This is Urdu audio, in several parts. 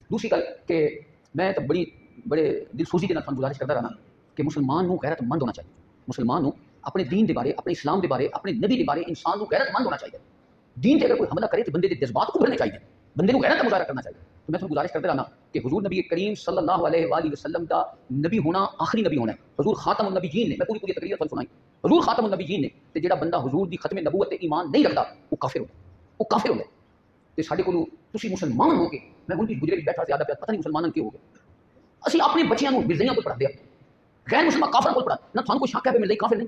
دوسری گل کہ میں تو بڑے دل سوزی کے نال گزارش کرتا رہا کہ مسلمان نو غیرت مند ہونا چاہیے. مسلمان نو اپنے دین دے بارے، اپنے اسلام دے بارے، اپنے نبی دے بارے انسان نو غیرت مند ہونا چاہیے. دین تے اگر کوئی حملہ کرے تو بندے دے جذبات کو ابھرنے چاہیے، بندے نو غیرت کا مظاہرہ کرنا چاہیے. تو میں تھوڑی گزارش کرتے رہنا کہ حضور نبی کریم صلی اللہ علیہ وآلہ وسلم کا نبی ہونا آخری نبی ہونا ہے. حضور خاتم النبیین نے، میں پوری تقریر تھانوں سنائی، حضور خاتم النبیین نے. تے جڑا بندہ حضور دی ختم نبوت تے ایمان نہیں رکھدا وہ کافر ہوتا ہے، وہ کافر ہوتا ہے. تے ساڈے کولوں تسی مسلمان ہو کے، میں ہن بھی گجرے وچ بیٹھا زیادہ پتہ نہیں مسلماناں کی ہو گئے. اسی اپنے بچیاں نو مرزائیاں کو پڑھا دیا، غیر مسلمان کافر کو پڑھا نہ. تھانوں کوئی شک ہے کہ مرزائی کافر نہیں؟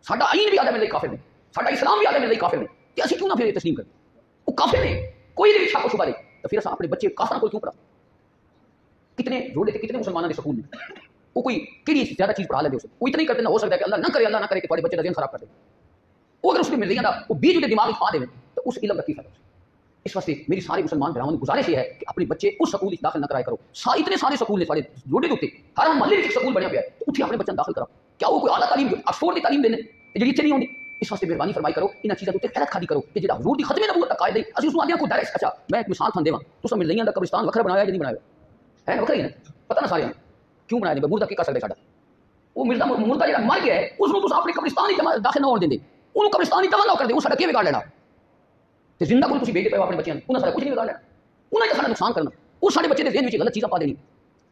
ساڈا آئین بھی آدھا مرزائی کافر نہیں، ساڈا اسلام بھی آدھا مرزائی کافر نہیں. کہ اسی کیوں نہ پھر تسلیم کریں؟ وہ کافر نہیں، کوئی بھی شک و شبہ نہیں. تو پھر اپنے بچے کافراں کو کیوں پڑھا؟ کتنے جوڑے تھے، کتنے مسلمانوں کے سکول میں وہ کوئی کیڑی زیادہ چیز پڑھا لیندے. وہ اتنا ہی کرتے نہ ہو سکتا ہے کہ اللہ نہ کرے کہ تھوڑے بچے کا ذہن خراب کر دے. وہ اگر اس کے مرزائیاں دا وہ بیج دے دماغ میں پا دے تو اس علم کا کی فائدہ. اس واسطے میری سارے مسلمان بھراؤں کی گزارش یہ ہے کہ اپنے بچے اس سکول داخل نہ کرائے کرو. اتنے سارے سکول نے سارے جوڑے ہوتے، ہر محلے میں سکول بنیا پیا ہے، تو اتنے اپنے بچوں داخل کرو. کیا وہ کوئی اعلیٰ تعلیم آکسفورڈ کی تعلیم دینے جی اتنے نہیں ہوتی؟ اس واسطے مہربانی فرمائی کرو ان چیزوں کے غیرت کھادی کرو کہ جہاں حضور کی ختم نبوت تک قائد ہے اسی اس آدھے کو ڈر ہے. اچھا میں ایک مثال تھان دیواں، تو مرزائیاں دا قبرستان وکھرا بنایا ہے نہیں بنایا ہے؟ وکھرا ہی ہے، پتہ نہ سارے کیوں بنایا نہیں. مردہ کی کر سکتے ساڈا وہ مردہ جہاں مر گیا ہے اس کو تو اپنے قبرستان ہی داخل نہ ہونے دیں، انہوں قبرستان ہی دفن نہ کر دیں. وہ ساڈا کی بگاڑ لینا؟ تو زندہ کو تسی بھیج پے اپنے بچوں انہاں سارا کچھ نہیں بگاڑ لینا، انہاں نے سارا نقصان کرنا. وہ سارے بچے دے ذہن وچ غلط چیزاں پا دینی.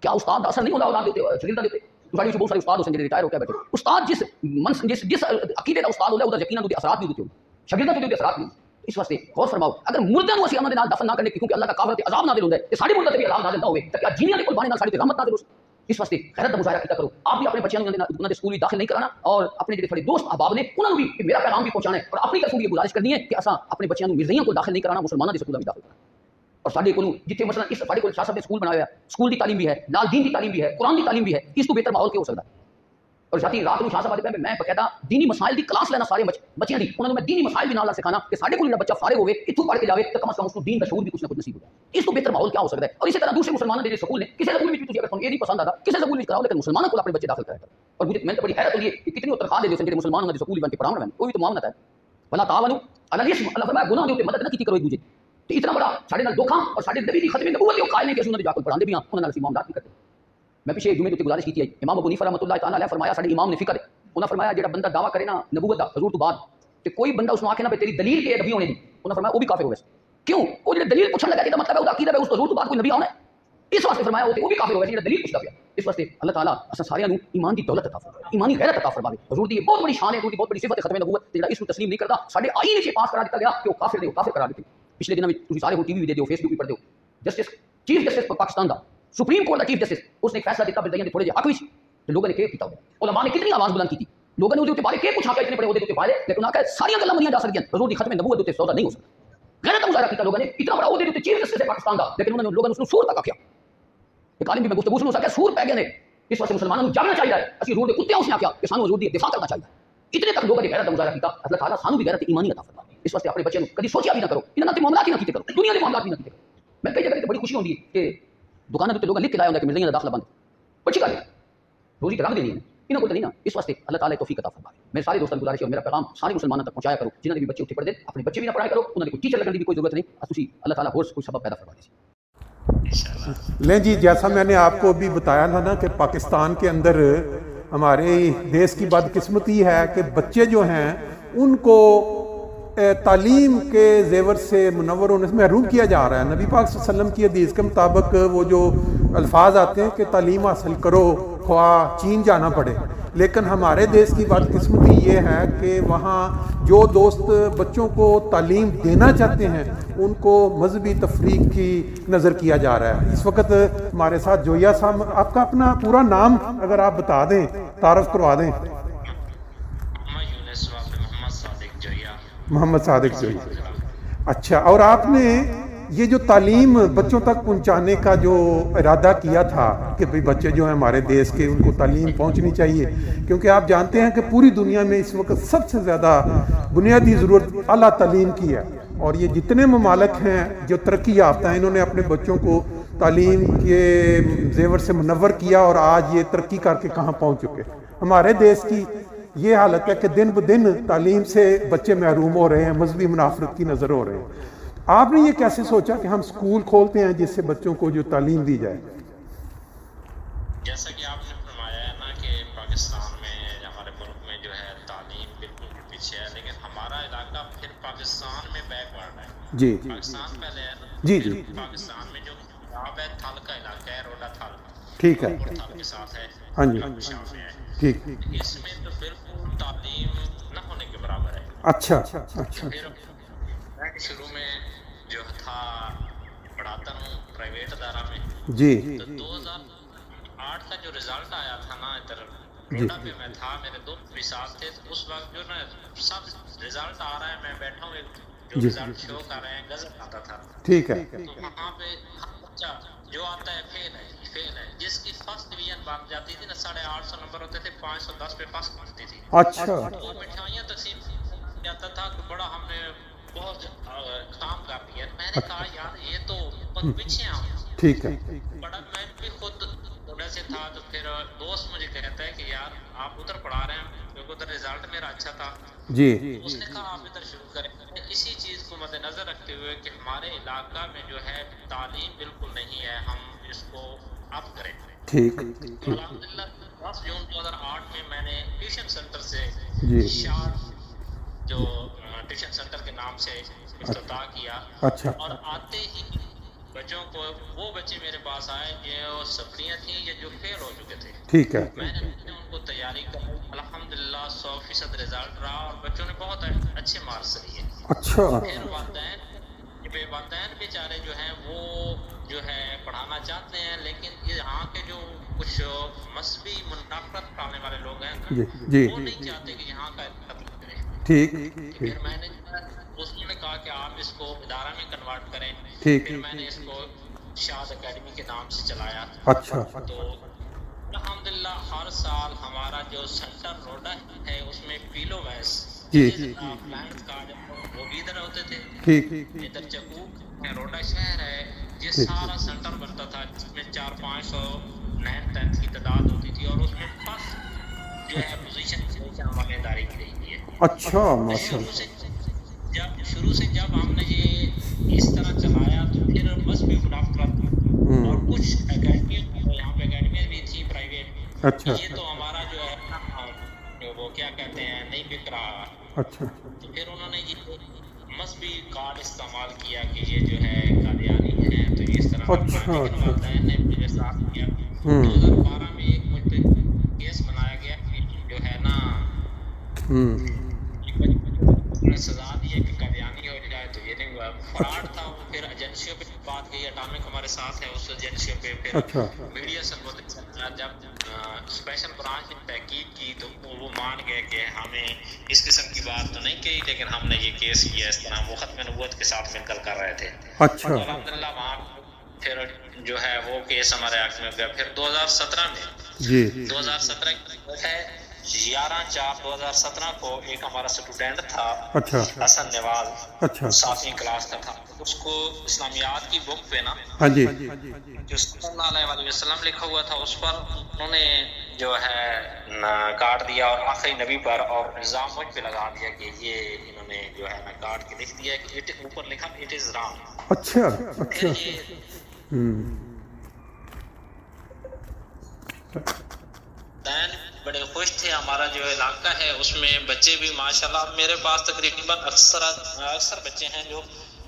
کیا استاد دا اثر نہیں ہوتا اولاد دے شاگرداں دے؟ ساڈے بہت سارے استاد ہوتے ہیں ریٹائر ہو کے بیٹھے. استاد جس عقیدے کا استاد ہوتا ہے وہ یقیناً اثرات بھی ہوتے ہیں، شاگرداں کو اثرات بھی. اس واسطے غور فرماؤ اگر مردوں کو اسی امن نال دفن نہ کرنے کیونکہ اللہ کا کافر تے عذاب نازل ہوندا ہے تے ساڈے مردے تے بھی عذاب نازل نہ ہوے تے کیا جنیاں دے کول بانے نال ساڈے تے رحمت نازل ہو. اس واسطے غیرت کا مظاہرہ کیا کرو. آپ بھی اپنے بچوں انہوں نے اسکول داخل نہیں کرانا اور اپنے جو تھوڑے دوست احباب نے انہوں نے بھی میرا پیغام بھی پہنچانا ہے اور اپنی طرف یہ گزارش کرنی ہے کہ اساں اپنے بچوں مرزائیاں کو داخل نہیں کرانا، مسلمانوں کے اسکول میں داخل کرنا. اور ساڈے کولوں جتنے مثلا اس ساڈے کول شاہ صاحب نے اسکول بنایا ہے، اسکول کی تعلیم بھی ہے، نال دین کی تعلیم بھی ہے، قرآن کی تعلیم بھی ہے. اس کو بہتر ماحول کیا ہو سکتا ہے؟ اور ساتھی رات کو شاہ صاحب آتے میں باقاعدہ دینی مسائل کی کلاس لینا سارے بچیاں دی، انہوں نے میں دینی مسائل بھی نال سکھانا کہ ساڈے کول بچہ فارغ ہوئے اتوں پڑھ کے جاوے تو کم از کم اس کو دین کا شعور بھی کچھ نہ کچھ نصیب ہو جائے. اس کو بہتر ماحول کیا ہو سکتا ہے؟ اور اسی طرح دوسرے مسلمانوں کے سکول نے کسی سکول میں بھی اگر تمہیں یہ نہیں پسند آتا کسی سکول میں کراؤ لیکن مسلمانوں کو اپنے بچے داخل کرایا. اور مجھے میں تو بڑی حیرت ہوئی ہے کہ کتنی تنخواہ دے دے مسلمانوں کے سکول بن کے پڑھاؤ، وہ بھی تو معاملت ہے. بھلا تعاونوا علی الاثم، اللہ فرمایا گناہ دے اوپر مدد نہ کیتی کرو ایک دوسرے. تو اتنا بڑا ساڈے نال دھوکھا اور ساڈے نبی دی ختم نبوت کے قائل نے کہ انہوں نے جا کے پڑھاندے بھی ہاں انہاں نال اسی معاملات نہیں کرتے. میں پیچھے جمعے تے گزارش کی ہے، امام ابو حنیفہ رحمۃ اللہ تعالی علیہ فرمایا ساڈے امام نے فکر ہے، انہاں فرمایا جڑا بندہ دعویٰ کرے نا نبوت دا حضور تو بعد تے کوئی بندہ اس نو آکھے نا تیری دلیل کے نبی ہونے دی، انہاں فرمایا وہ بھی کافر ہوے. کیوں؟ وہ جڑا دلیل پوچھن لگا کہ مطلب ہے وہ عقیدہ ہے اس حضور تو بعد کوئی نبی آنا ہے، اس واسطے فرمایا وہ بھی کافر ہوے جڑا دلیل پوچھدا پیا. اس واسطے اللہ تعالیٰ اساں سارے نو ایمان دی دولت عطا فرمائے، ایمانی غیرت عطا فرمائے. حضور دی بہت بڑی شان ہے، حضور دی بہت بڑی صفت ہے ختم نبوت. جڑا اس کو تسلیم نہیں کردا ساڈے آئین وچ پاس کرا دتا گیا کہ وہ کافر دے، کافر کرا دتے. پچھلے دنوں میں تسی سارے ٹی وی بھی دے دیو، فیس بک بھی پڑھ دیو، جسٹس چیف جسٹس پاکستان دا سپریم کورٹ دا چیف جسٹس اس نے فیصلہ دیتا بندیاں دے تھوڑے جے حق وچ تے لوگوں نے کیا کیتا ہو. علماء نے کتنی آواز بلند کی، لوگوں نے اس بارے کیا پوچھا کہ اتنے بڑے عہدے تے پائے لیکن انہاں کہ ساری گلاں منیاں جا سکدیاں، حضور دی ختم نبوت تے سودا نہیں ہو سکتا. غیرت مظاہرہ کیتا لوگوں نے، اتنا بڑا عہدے تے چیف جسٹس ہے پاکستان دا لیکن انہوں نے لوگوں نے اس کو سور تک آکھیا. ایک عالم بھی میں گفتگو سنوں سکیا سور پہ گئے نے. اس واسطے مسلمانوں کو جاگنا چاہیے، اسی حضور دے کتے اس نے آکھیا کہ سانو حضور دی دفاع کرنا چاہیے. اتنے تک لوگوں نے غیرت مظاہرہ کیتا، اللہ تعالیٰ سانو بھی غیرت ایمانی عطا فرمائے. اس واسطے اپنے بچوں کو کبھی سوچیا بھی نہ کرو، انہاں تے معاملات ہی نہ کیتے کرو، دنیا دے معاملات بھی نہ کیتے کرو. میں کئی جگہ تے بڑی خوشی ہوندی ہے کہ دکاناں تے لوگ لکھ کے لایا ہوندا کہ مرزائیاں دا داخلہ بند. اچھی گل ہے، روزی تے رب دینی ہے انہاں کو تے نہیں نا. اس واسطے اللہ تعالیٰ توفیق عطا فرمائے. میں سارے دوستاں کو گزارش ہے میرا پیغام سارے مسلمانوں تک پہنچایا کرو. جنہاں دے بھی بچے اتنے پڑھدے اپنے بچے بھی نہ پڑھایا کرو، انہاں دے کوئی ٹیچر لگن دی بھی کوئی ضرورت نہیں. تسی اللہ تعالیٰ ہور کوئی سبب پیدا فرما دے. لیں جی، جیسا میں نے آپ کو ابھی بتایا تھا نا کہ پاکستان کے اندر ہمارے دیش کی بدقسمتی ہے کہ بچے جو ہیں ان کو تعلیم کے زیور سے منور ہونے سے محروم کیا جا رہا ہے. نبی پاک صلی اللہ علیہ وسلم کی حدیث کے مطابق وہ جو الفاظ آتے ہیں کہ تعلیم حاصل کرو خواہ چین جانا پڑے، لیکن ہمارے دیش کی بدقسمتی یہ ہے کہ وہاں جو دوست بچوں کو تعلیم دینا چاہتے ہیں ان کو مذہبی تفریق کی نظر کیا جا رہا ہے. اس وقت ہمارے ساتھ جویا صاحب، آپ کا اپنا پورا نام اگر آپ بتا دیں، تعارف کروا دیں. محمد صادق جویا. اچھا، اور آپ نے یہ جو تعلیم بچوں تک پہنچانے کا جو ارادہ کیا تھا کہ بھئی بچے جو ہیں ہمارے دیش کے ان کو تعلیم پہنچنی چاہیے، کیونکہ آپ جانتے ہیں کہ پوری دنیا میں اس وقت سب سے زیادہ بنیادی ضرورت اعلیٰ تعلیم کی ہے. اور یہ جتنے ممالک ہیں جو ترقی یافتہ ہیں انہوں نے اپنے بچوں کو تعلیم کے زیور سے منور کیا اور آج یہ ترقی کر کے کہاں پہنچ چکے. ہمارے دیش کی یہ حالت ہے کہ دن بدن تعلیم سے بچے محروم ہو رہے ہیں، مذہبی منافرت کی نظر ہو رہے ہیں. آپ نے یہ کیسے سوچا کہ ہم اسکول کھولتے ہیں جس سے بچوں کو جو تعلیم دی جائے؟ جیسا کہ آپ نے فرمایا ہے نا کہ پاکستان میں ہمارے ملک میں جو ہے تعلیم بالکل پیچھے ہے، لیکن ہمارا علاقہ پھر پاکستان میں بیکورڈ ہے. جی پاکستان پہلے ہے نا، جی پھر جی پاکستان میں جو پنجاب ہے تھل کا علاقہ ہے، روڈا تھل ٹھیک ہے. اور تھل کے ساتھ ہے، ہاں جی شام میں ہے. ٹھیک. اس میں تو بالکل تعلیم نہ ہونے کے برابر ہے. اچھا اچھا. پھر میں شروع میں جو تھا پڑھاتا ہوں پرائیویٹ ادارہ میں. جی تو 2008 کا جو رزلٹ آیا تھا نا ادھر جی روڈا پہ میں تھا، میرے دوست بھی ساتھ تھے. اس وقت جو نا سب رزلٹ آ رہا ہے، میں بیٹھا ہوں جو جی رزلٹ شو کر رہے ہیں غزل آتا تھا. ٹھیک ہے. تو وہاں پہ ہر بچہ جو آتا ہے فیل ہے فیل ہے. جس کی فرسٹ ڈویژن بن جاتی تھی نا 850 نمبر ہوتے تھے، 510 پہ پاس کرتی تھی. اچھا وہ مٹھائیاں تقسیم جاتا تھا کہ بڑا ہم نے بہت کام کر دیا. میں نے کہا یار یہ تو بہت پیچھے ہم. ٹھیک ہے. بڑا میں بھی خود روڈا سے تھا. تو پھر دوست مجھے کہتا ہے کہ یار آپ ادھر پڑھا رہے ہیں کیونکہ ادھر رزلٹ میرا اچھا تھا. جی اس نے کہا آپ ادھر شروع کریں. اسی چیز کو مد نظر رکھتے ہوئے کہ ہمارے علاقہ میں جو ہے تعلیم بالکل نہیں ہے، ہم اس کو اپ کریں. ٹھیک. تو الحمدللہ 10 جون 2008 میں میں نے ٹیوشن سینٹر سے جی شارٹ جو ٹیوشن سینٹر کے نام سے افتتاح کیا. اچھا اور آتے ہی بچوں کو وہ بچے میرے پاس آئے جو سپلیاں تھیں یا جو فیل ہو چکے تھے. ٹھیک ہے. میں نے ان کو تیاری کرائی. الحمدللہ 100% رزلٹ رہا اور بچوں نے بہت اچھے مارکس لیے. اچھا پھر والدین بیچارے جو ہیں وہ جو ہے پڑھانا چاہتے ہیں، لیکن یہاں کے جو کچھ مذہبی منافرت ڈالنے والے لوگ ہیں جی جی وہ نہیں چاہتے کہ یہاں کا قتل کریں. ٹھیک. پھر میں نے اس نے کہا کہ آپ اس کو ادارہ میں کنورٹ کریں. ٹھیک. پھر میں نے اس کو شاد اکیڈمی کے نام سے چلایا. اچھا تو الحمدللہ ہر سال ہمارا جو سینٹر روڈا ہے اس میں پیلو ویس جی پلانٹ کارڈ وہ بھی ادھر ہوتے تھے. ٹھیک. ادھر چکوک ہے، روڈا شہر ہے، یہ سارا سینٹر بنتا تھا جس میں 400-500 9th 10th کی تعداد ہوتی تھی. اور اس میں فرسٹ جو ہے پوزیشن ہمارے ادارے کی رہی ہے. اچھا ماشاء شروع سے جب ہم نے یہ اس طرح چلایا تو پھر مذہبی منافرت اور کچھ اکیڈمیاں یہاں پہ اکیڈمیاں بھی تھیں پرائیویٹ. اچھا یہ تو ہمارا جو ہے وہ کیا کہتے ہیں نہیں بک رہا. اچھا. تو پھر انہوں نے یہ مذہبی کارڈ استعمال کیا کہ یہ جو ہے قادیانی ہیں. تو اس طرح والدین نے میرے ساتھ کیا. 2012 میں ایک مجھ پہ کیس بنایا گیا کہ جو ہے نا سزا دی ہے کہ قادیانی ہو جائے. تو یہ نہیں ہوا، فراڈ تھا. وہ پھر ایجنسیوں پہ بات گئی، اٹامک ہمارے ساتھ ہے اس ایجنسیوں پہ. پھر میڈیا سے جب اسپیشل برانچ نے تحقیق کی تو وہ مان گئے کہ ہمیں اس قسم کی بات تو نہیں کہی، لیکن ہم نے یہ کیس کیا اس طرح. وہ ختم نبوت کے ساتھ مل کر رہے تھے. اچھا. الحمدللہ وہاں پھر جو ہے وہ کیس ہمارے حق میں ہو گیا. پھر 2017 میں جی 2017 ہے 11/4/2017 کو ایک ہمارا اسٹوڈینٹ تھا اچھا حسن نواز، اچھا 7ویں کلاس کا تھا. اس کو اسلامیات کی بک پہ نا ہاں جی جو صلی اللہ علیہ وسلم لکھا ہوا تھا اس پر انہوں نے جو ہے کاٹ دیا اور آخری نبی پر اور الزام مجھ پہ لگا دیا کہ یہ انہوں نے جو ہے نا کاٹ کے لکھ دیا کہ اوپر لکھا اٹ از رانگ. اچھا اچھا. بڑے خوش تھے. ہمارا جو علاقہ ہے اس میں بچے بھی ماشاءاللہ میرے پاس تقریباً اکثر بچے ہیں جو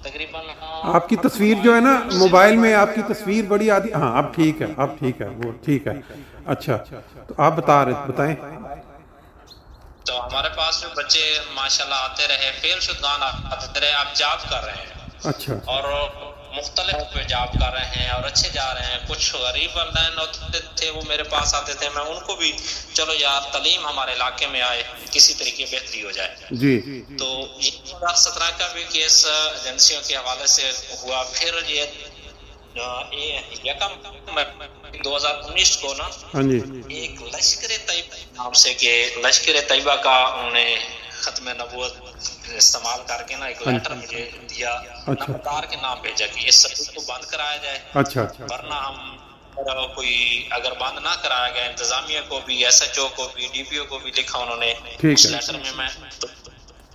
تقریباً آپ کی تصویر جو ہے نا موبائل میں آپ کی تصویر بڑی آدھی. ہاں اب ٹھیک ہے، اب ٹھیک ہے، وہ ٹھیک ہے. اچھا تو آپ بتائیں. تو ہمارے پاس جو بچے ماشاءاللہ آتے رہے، فیل شدگان آتے رہے، آپ جاب کر رہے ہیں. اچھا. اور مختلف جاب کر رہے ہیں اور اچھے جا رہے ہیں. کچھ غریب والدین ہوتے تھے وہ میرے پاس آتے تھے، میں ان کو بھی چلو یار تعلیم ہمارے علاقے میں آئے، کسی طریقے بہتری ہو جائے. جی تو 2017 کا بھی کیس ایجنسیوں کے حوالے سے ہوا. پھر یہ 2019 کو نا ایک لشکر طیبہ نام سے کہ لشکر طیبہ کا انہوں نے ختم نبوت استعمال کر کے نا ایک لیٹر مجھے دیا، نامدار کے نام بھیجا کہ اس سبجیکٹ کو بند کرایا جائے. اچھا. ورنہ ہم کوئی اگر بند نہ کرایا گیا، انتظامیہ کو بھی، ایس ایچ او کو بھی، ڈی پی او کو بھی لکھا انہوں نے اس لیٹر میں.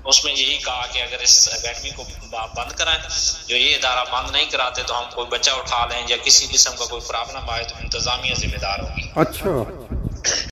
اس میں یہی کہا کہ اگر اس اکیڈمی کو بند کرائیں، جو یہ ادارہ بند نہیں کراتے تو ہم کوئی بچہ اٹھا لیں یا کسی قسم کا کوئی پرابلم آئے تو انتظامیہ ذمہ دار ہوگی۔ اچھا